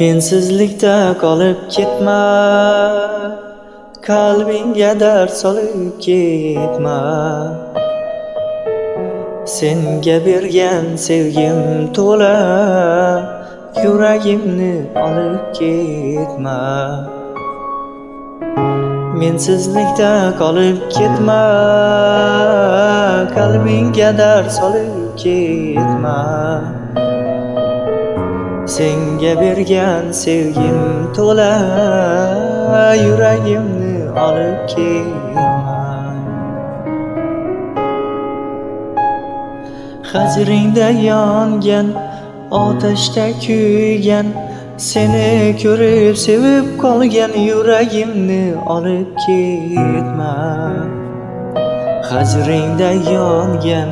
Mensizlikda qolib ketma, qalbingga dard solib ketma. Senga bergan sevgim to'la, yuragimni olib ketma. Mensizlikda qolib ketma, qalbingga dard solib ketma. Senga bergan sevgim to'la, yuragimni olib ketma. Hajringda yongan, otashda kuygan, seni ko'rib sevib qolgan yuragimni olib ketma. Hajringda yongan,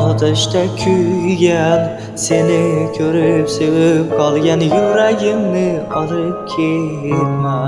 otashda kuygan, seni ko'rib sevib qolgan yuragimni olib ketma.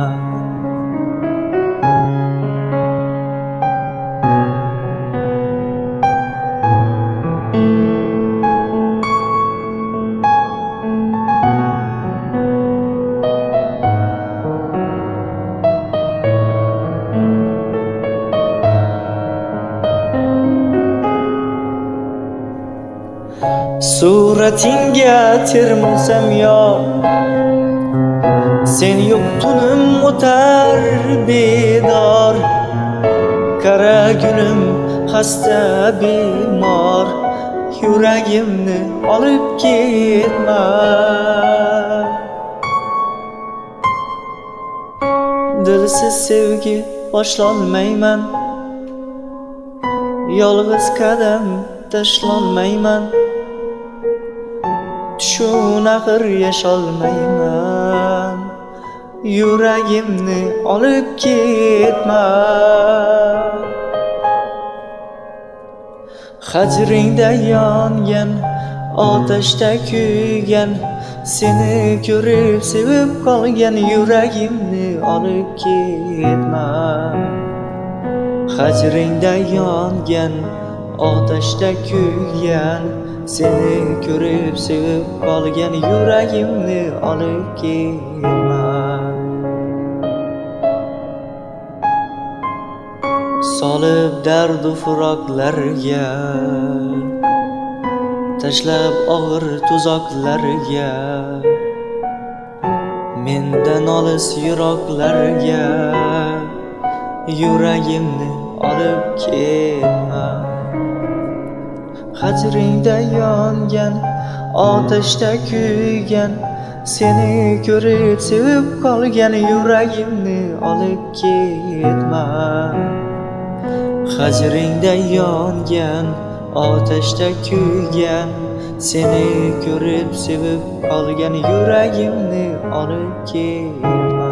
Suratingga termulsam yor, sen yo'q tunim o'tar bedor. Qara gunim xasta bemor, yuragimni olib ketma. Dilsiz sevgi boshlolmayman, yolg'iz qadam tashlolmayman. Tushun axir yasholmayman, yuragimni olib ketma. Hajringda yongan, otashda kuygan, seni ko'rib sevib qolgan yuragimni olib ketma. Hajringda yongan, otashda kuygan, seni ko'rib sevib qolgan yuragimni olib ketma. Solib dardu furoqlarga, tashlab og'ir tuzoqlarga, mendan olis yiroqlarga, yuragimni olib ketma. Hajringda yongan, otashda kuygan, seni ko'rib sevib qolgan yuragimni olib ketma. Hajringda yongan, otashda kuygan, seni ko'rib sevib qolgan yuragimni olib ketma.